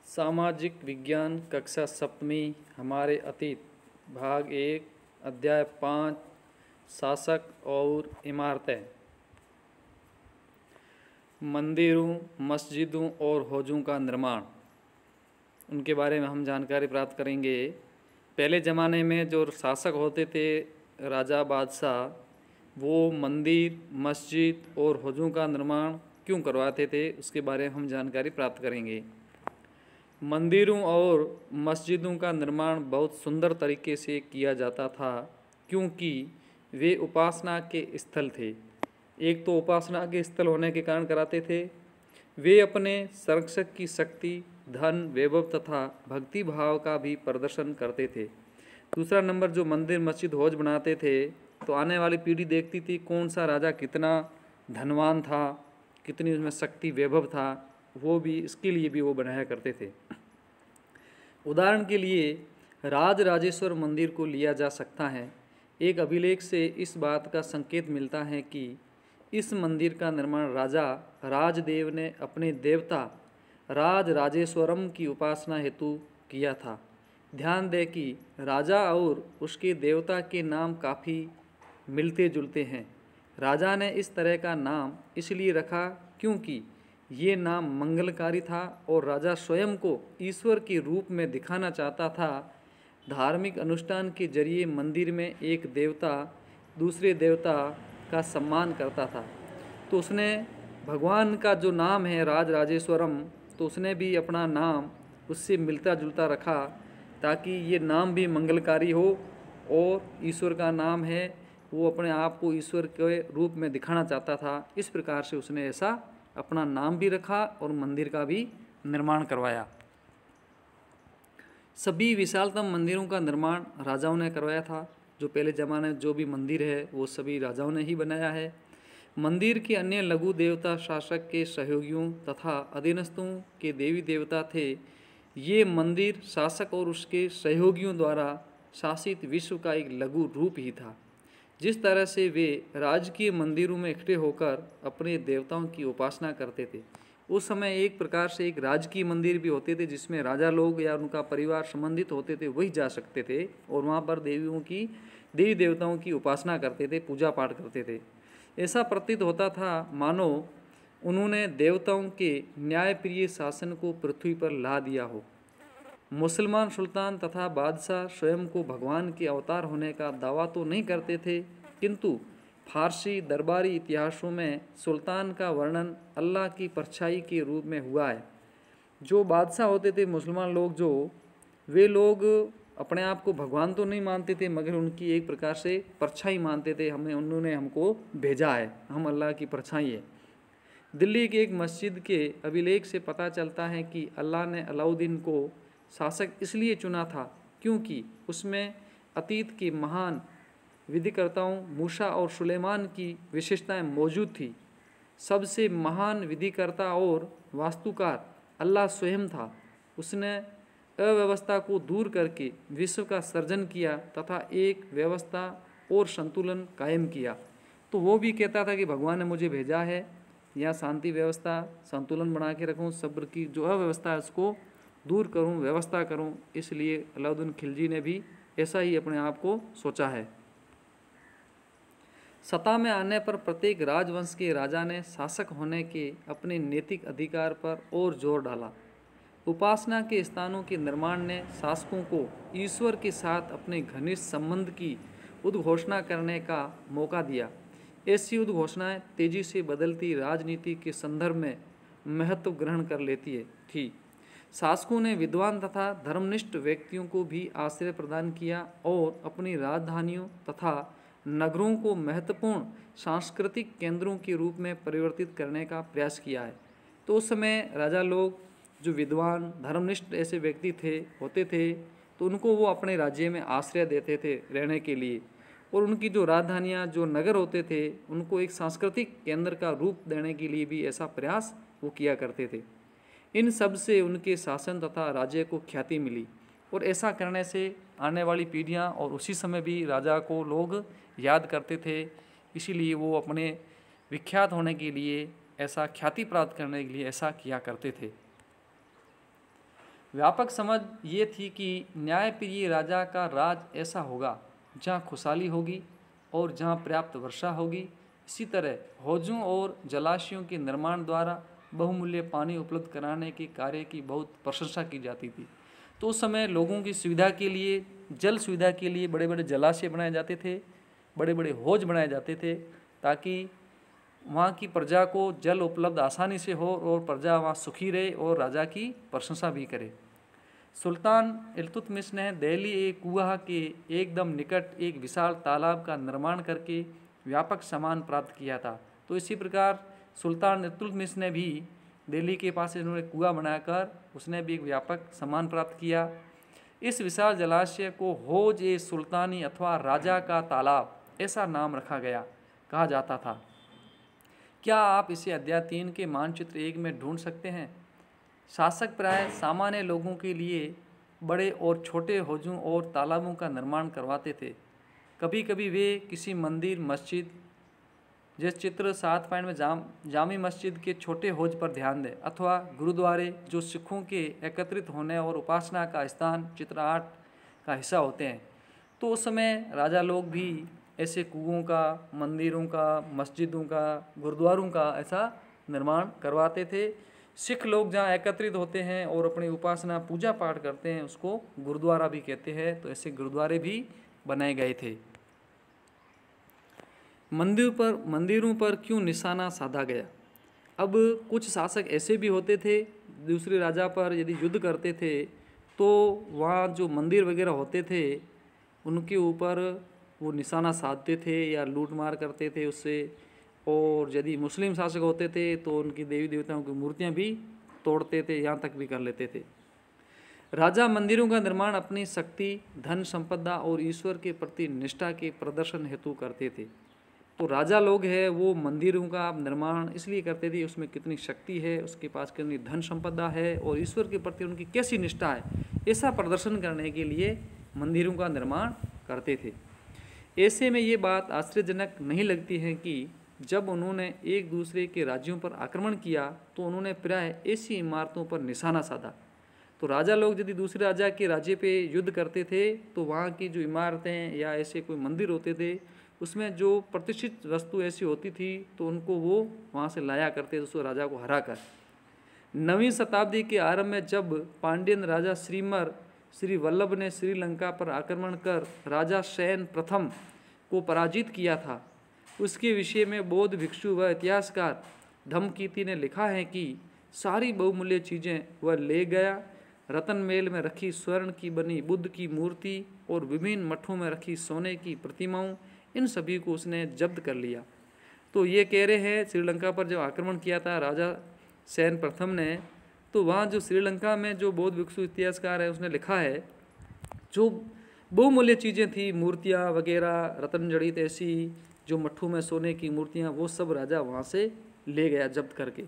सामाजिक विज्ञान कक्षा सप्तमी हमारे अतीत भाग 1 अध्याय 5 शासक और इमारतें। मंदिरों, मस्जिदों और हौजों का निर्माण, उनके बारे में हम जानकारी प्राप्त करेंगे। पहले ज़माने में जो शासक होते थे, राजा बादशाह, वो मंदिर, मस्जिद और हौजों का निर्माण क्यों करवाते थे, उसके बारे में हम जानकारी प्राप्त करेंगे। मंदिरों और मस्जिदों का निर्माण बहुत सुंदर तरीके से किया जाता था, क्योंकि वे उपासना के स्थल थे। एक तो उपासना के स्थल होने के कारण कराते थे। वे अपने संरक्षक की शक्ति, धन, वैभव तथा भक्ति भाव का भी प्रदर्शन करते थे। दूसरा नंबर, जो मंदिर, मस्जिद, हौज बनाते थे तो आने वाली पीढ़ी देखती थी कौन सा राजा कितना धनवान था, कितनी उसमें शक्ति, वैभव था, वो भी इसके लिए भी वो बनाया करते थे। उदाहरण के लिए राज राजेश्वर मंदिर को लिया जा सकता है। एक अभिलेख से इस बात का संकेत मिलता है कि इस मंदिर का निर्माण राजा राजदेव ने अपने देवता राज राजेश्वरम की उपासना हेतु किया था। ध्यान दें कि राजा और उसके देवता के नाम काफ़ी मिलते जुलते हैं। राजा ने इस तरह का नाम इसलिए रखा क्योंकि ये नाम मंगलकारी था और राजा स्वयं को ईश्वर के रूप में दिखाना चाहता था। धार्मिक अनुष्ठान के जरिए मंदिर में एक देवता दूसरे देवता का सम्मान करता था, तो उसने भगवान का जो नाम है राज राजेश्वरम, तो उसने भी अपना नाम उससे मिलता जुलता रखा, ताकि ये नाम भी मंगलकारी हो और ईश्वर का नाम है, वो अपने आप को ईश्वर के रूप में दिखाना चाहता था। इस प्रकार से उसने ऐसा अपना नाम भी रखा और मंदिर का भी निर्माण करवाया। सभी विशालतम मंदिरों का निर्माण राजाओं ने करवाया था। जो पहले ज़माने में जो भी मंदिर है वो सभी राजाओं ने ही बनाया है। मंदिर के अन्य लघु देवता शासक के सहयोगियों तथा अधीनस्थों के देवी देवता थे। ये मंदिर शासक और उसके सहयोगियों द्वारा शासित विश्व का एक लघु रूप ही था। जिस तरह से वे राजकीय मंदिरों में इकट्ठे होकर अपने देवताओं की उपासना करते थे, उस समय एक प्रकार से एक राजकीय मंदिर भी होते थे जिसमें राजा लोग या उनका परिवार संबंधित होते थे, वही जा सकते थे और वहाँ पर देवी देवताओं की उपासना करते थे, पूजा पाठ करते थे। ऐसा प्रतीत होता था मानो उन्होंने देवताओं के न्यायप्रिय शासन को पृथ्वी पर ला दिया हो। मुसलमान सुल्तान तथा बादशाह स्वयं को भगवान के अवतार होने का दावा तो नहीं करते थे, किंतु फारसी दरबारी इतिहासों में सुल्तान का वर्णन अल्लाह की परछाई के रूप में हुआ है। जो बादशाह होते थे मुसलमान लोग, जो वे लोग अपने आप को भगवान तो नहीं मानते थे, मगर उनकी एक प्रकार से परछाई मानते थे। उन्होंने हमको भेजा है, हम अल्लाह की परछाई है। दिल्ली के एक मस्जिद के अभिलेख से पता चलता है कि अल्लाह ने अलाउद्दीन को शासक इसलिए चुना था क्योंकि उसमें अतीत के महान विधिकर्ताओं मूसा और सुलेमान की विशेषताएं मौजूद थी। सबसे महान विधिकर्ता और वास्तुकार अल्लाह स्वयं था। उसने अव्यवस्था को दूर करके विश्व का सर्जन किया तथा एक व्यवस्था और संतुलन कायम किया। तो वो भी कहता था कि भगवान ने मुझे भेजा है, या शांति व्यवस्था संतुलन बना के रखूँ, सब्र की जो अव्यवस्था है उसको दूर करूं, व्यवस्था करूं। इसलिए अलाउद्दीन खिलजी ने भी ऐसा ही अपने आप को सोचा है। सत्ता में आने पर प्रत्येक राजवंश के राजा ने शासक होने के अपने नैतिक अधिकार पर और जोर डाला। उपासना के स्थानों के निर्माण ने शासकों को ईश्वर के साथ अपने घनिष्ठ संबंध की उद्घोषणा करने का मौका दिया। ऐसी उद्घोषणाएं तेजी से बदलती राजनीति के संदर्भ में महत्व ग्रहण कर लेती थी। शासकों ने विद्वान तथा धर्मनिष्ठ व्यक्तियों को भी आश्रय प्रदान किया और अपनी राजधानियों तथा नगरों को महत्वपूर्ण सांस्कृतिक केंद्रों के रूप में परिवर्तित करने का प्रयास किया है। तो उस समय राजा लोग जो विद्वान धर्मनिष्ठ ऐसे व्यक्ति होते थे, तो उनको वो अपने राज्य में आश्रय देते थे रहने के लिए, और उनकी जो राजधानियाँ, जो नगर होते थे, उनको एक सांस्कृतिक केंद्र का रूप देने के लिए भी ऐसा प्रयास वो किया करते थे। इन सब से उनके शासन तथा राज्य को ख्याति मिली, और ऐसा करने से आने वाली पीढ़ियां और उसी समय भी राजा को लोग याद करते थे। इसीलिए वो अपने विख्यात होने के लिए, ऐसा ख्याति प्राप्त करने के लिए ऐसा किया करते थे। व्यापक समझ ये थी कि न्यायप्रिय राजा का राज ऐसा होगा जहाँ खुशहाली होगी और जहाँ पर्याप्त वर्षा होगी। इसी तरह हौजों और जलाशयों के निर्माण द्वारा बहुमूल्य पानी उपलब्ध कराने के कार्य की बहुत प्रशंसा की जाती थी। तो उस समय लोगों की सुविधा के लिए, जल सुविधा के लिए बड़े बड़े जलाशय बनाए जाते थे, बड़े बड़े हौज बनाए जाते थे, ताकि वहाँ की प्रजा को जल उपलब्ध आसानी से हो और प्रजा वहाँ सुखी रहे और राजा की प्रशंसा भी करे। सुल्तान इल्तुतमिश ने दिल्ली एक कुआं के एकदम निकट एक विशाल तालाब का निर्माण करके व्यापक सम्मान प्राप्त किया था। तो इसी प्रकार सुल्तान इल्तुतमिश ने भी दिल्ली के पास इन्होंने कुआं बनाकर उसने भी एक व्यापक सम्मान प्राप्त किया। इस विशाल जलाशय को हौज ए सुल्तानी अथवा राजा का तालाब ऐसा नाम रखा गया, कहा जाता था। क्या आप इसे अध्याय 3 के मानचित्र 1 में ढूंढ सकते हैं? शासक प्राय सामान्य लोगों के लिए बड़े और छोटे हौजों और तालाबों का निर्माण करवाते थे। कभी कभी वे किसी मंदिर, मस्जिद, जिस चित्र 7 पॉइंट में जामी मस्जिद के छोटे हौज पर ध्यान दें, अथवा गुरुद्वारे जो सिखों के एकत्रित होने और उपासना का स्थान चित्र 8 का हिस्सा होते हैं। तो उस समय राजा लोग भी ऐसे कुओं का, मंदिरों का, मस्जिदों का, गुरुद्वारों का ऐसा निर्माण करवाते थे। सिख लोग जहाँ एकत्रित होते हैं और अपनी उपासना पूजा पाठ करते हैं उसको गुरुद्वारा भी कहते हैं। तो ऐसे गुरुद्वारे भी बनाए गए थे। मंदिरों पर क्यों निशाना साधा गया? अब कुछ शासक ऐसे भी होते थे, दूसरे राजा पर यदि युद्ध करते थे तो वहाँ जो मंदिर वगैरह होते थे उनके ऊपर वो निशाना साधते थे या लूट मार करते थे उससे। और यदि मुस्लिम शासक होते थे तो उनकी देवी देवताओं की मूर्तियाँ भी तोड़ते थे, यहाँ तक भी कर लेते थे। राजा मंदिरों का निर्माण अपनी शक्ति, धन संपदा और ईश्वर के प्रति निष्ठा के प्रदर्शन हेतु करते थे। तो राजा लोग हैं वो मंदिरों का निर्माण इसलिए करते थे उसमें कितनी शक्ति है, उसके पास कितनी धन संपदा है और ईश्वर के प्रति उनकी कैसी निष्ठा है, ऐसा प्रदर्शन करने के लिए मंदिरों का निर्माण करते थे। ऐसे में ये बात आश्चर्यजनक नहीं लगती है कि जब उन्होंने एक दूसरे के राज्यों पर आक्रमण किया तो उन्होंने प्राय ऐसी इमारतों पर निशाना साधा। तो राजा लोग यदि दूसरे राजा के राज्य पे युद्ध करते थे तो वहाँ की जो इमारतें या ऐसे कोई मंदिर होते थे उसमें जो प्रतिष्ठित वस्तु ऐसी होती थी तो उनको वो वहाँ से लाया करते थे, उसको राजा को हरा कर। 9वीं शताब्दी के आरंभ में जब पांड्यन राजा श्री वल्लभ ने श्रीलंका पर आक्रमण कर राजा सेन प्रथम को पराजित किया था, उसके विषय में बौद्ध भिक्षु व इतिहासकार धम्मकीर्ति ने लिखा है कि सारी बहुमूल्य चीज़ें वह ले गया। रतन मेल में रखी स्वर्ण की बनी बुद्ध की मूर्ति और विभिन्न मठों में रखी सोने की प्रतिमाओं, इन सभी को उसने जब्त कर लिया। तो ये कह रहे हैं श्रीलंका पर जब आक्रमण किया था राजा सेन प्रथम ने, तो वहाँ जो श्रीलंका में जो बौद्ध भिक्षु इतिहासकार है उसने लिखा है जो बहुमूल्य चीज़ें थी, मूर्तियाँ वगैरह, रतन जड़ित ऐसी जो मट्ठों में सोने की मूर्तियाँ, वो सब राजा वहाँ से ले गया जब्त करके।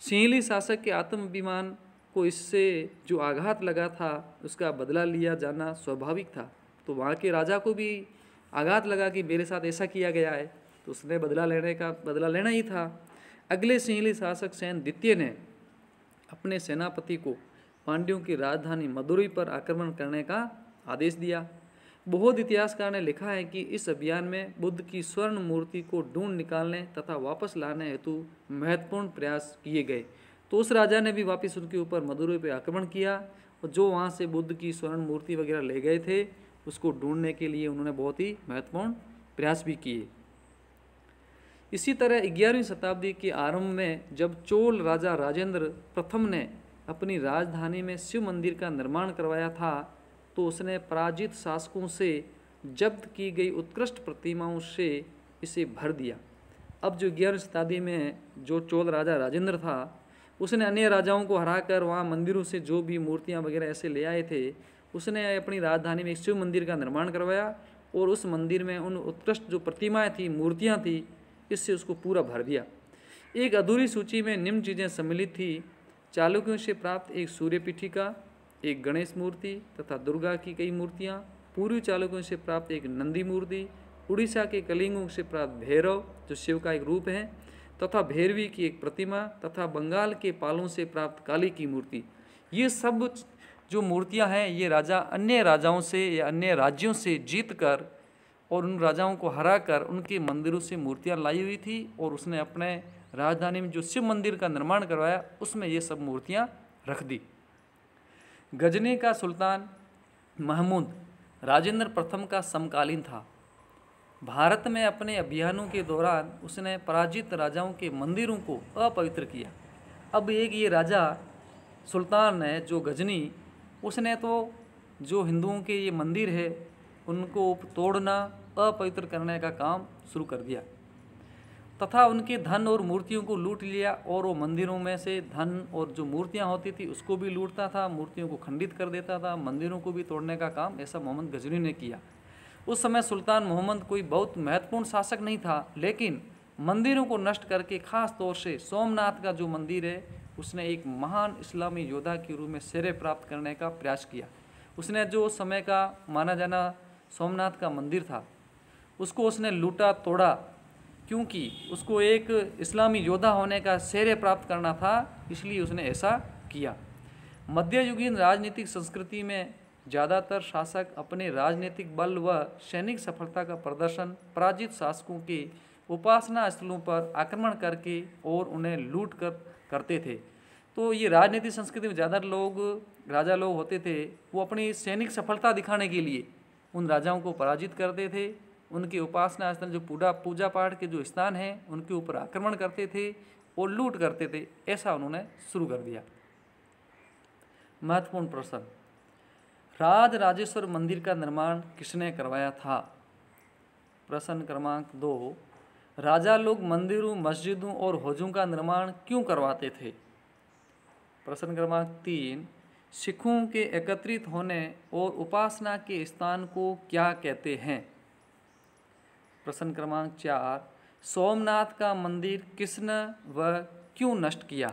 सिंहली शासक के आत्माभिमान को इससे जो आघात लगा था उसका बदला लिया जाना स्वाभाविक था। तो वहाँ के राजा को भी आघात लगा कि मेरे साथ ऐसा किया गया है, तो उसने बदला लेना ही था। अगले सिंहली शासक सेन द्वितीय ने अपने सेनापति को पांड्यों की राजधानी मदुरई पर आक्रमण करने का आदेश दिया। बौद्ध इतिहासकार ने लिखा है कि इस अभियान में बुद्ध की स्वर्ण मूर्ति को ढूंढ निकालने तथा वापस लाने हेतु महत्वपूर्ण प्रयास किए गए। तो उस राजा ने भी वापस उनके ऊपर मदुरई पर आक्रमण किया और जो वहाँ से बुद्ध की स्वर्ण मूर्ति वगैरह ले गए थे उसको ढूंढने के लिए उन्होंने बहुत ही महत्वपूर्ण प्रयास भी किए। इसी तरह 11वीं शताब्दी के आरंभ में जब चोल राजा राजेंद्र प्रथम ने अपनी राजधानी में शिव मंदिर का निर्माण करवाया था तो उसने पराजित शासकों से जब्त की गई उत्कृष्ट प्रतिमाओं से इसे भर दिया। अब जो 11वीं शताब्दी में जो चोल राजा राजेंद्र था उसने अन्य राजाओं को हराकर वहाँ मंदिरों से जो भी मूर्तियाँ वगैरह ऐसे ले आए थे उसने अपनी राजधानी में एक शिव मंदिर का निर्माण करवाया और उस मंदिर में उन उत्कृष्ट जो प्रतिमाएँ थी, मूर्तियाँ थी, इससे उसको पूरा भर दिया। एक अधूरी सूची में निम्न चीज़ें सम्मिलित थी: चालुक्यों से प्राप्त एक सूर्य पीठिका, एक गणेश मूर्ति तथा दुर्गा की कई मूर्तियाँ, पूर्वी चालुक्यों से प्राप्त एक नंदी मूर्ति, उड़ीसा के कलिंगों से प्राप्त भैरव जो शिव का एक रूप है तथा भैरवी की एक प्रतिमा तथा बंगाल के पालों से प्राप्त काली की मूर्ति। ये सब जो मूर्तियां हैं ये राजा अन्य राजाओं से या अन्य राज्यों से जीत कर और उन राजाओं को हरा कर उनके मंदिरों से मूर्तियां लाई हुई थी, और उसने अपने राजधानी में जो शिव मंदिर का निर्माण करवाया उसमें ये सब मूर्तियां रख दी। गजनी का सुल्तान महमूद राजेंद्र प्रथम का समकालीन था। भारत में अपने अभियानों के दौरान उसने पराजित राजाओं के मंदिरों को अपवित्र किया। अब एक ये राजा सुल्तान है जो गजनी, उसने तो जो हिंदुओं के ये मंदिर है उनको तोड़ना, अपवित्र करने का काम शुरू कर दिया तथा उनके धन और मूर्तियों को लूट लिया, और वो मंदिरों में से धन और जो मूर्तियां होती थी उसको भी लूटता था, मूर्तियों को खंडित कर देता था, मंदिरों को भी तोड़ने का काम ऐसा मोहम्मद गजनी ने किया। उस समय सुल्तान मोहम्मद कोई बहुत महत्वपूर्ण शासक नहीं था, लेकिन मंदिरों को नष्ट करके खास तौर से सोमनाथ का जो मंदिर है उसने एक महान इस्लामी योद्धा के रूप में श्रेय प्राप्त करने का प्रयास किया। उसने जो उस समय का माना जाना सोमनाथ का मंदिर था उसको उसने लूटा तोड़ा, क्योंकि उसको एक इस्लामी योद्धा होने का श्रेय प्राप्त करना था, इसलिए उसने ऐसा किया। मध्ययुगीन राजनीतिक संस्कृति में ज़्यादातर शासक अपने राजनीतिक बल व सैनिक सफलता का प्रदर्शन पराजित शासकों के उपासना स्थलों पर आक्रमण करके और उन्हें लूट कर करते थे। तो ये राजनीतिक संस्कृति में ज़्यादातर लोग राजा लोग होते थे, वो अपनी सैनिक सफलता दिखाने के लिए उन राजाओं को पराजित करते थे, उनके उपासना स्थल जो पूजा पाठ के जो स्थान हैं उनके ऊपर आक्रमण करते थे और लूट करते थे। ऐसा उन्होंने शुरू कर दिया। महत्वपूर्ण प्रश्न, राज राजेश्वर मंदिर का निर्माण किसने करवाया था? प्रश्न क्रमांक 2, राजा लोग मंदिरों, मस्जिदों और हौजों का निर्माण क्यों करवाते थे? प्रश्न क्रमांक 3, सिखों के एकत्रित होने और उपासना के स्थान को क्या कहते हैं? प्रश्न क्रमांक 4, सोमनाथ का मंदिर किसने व क्यों नष्ट किया?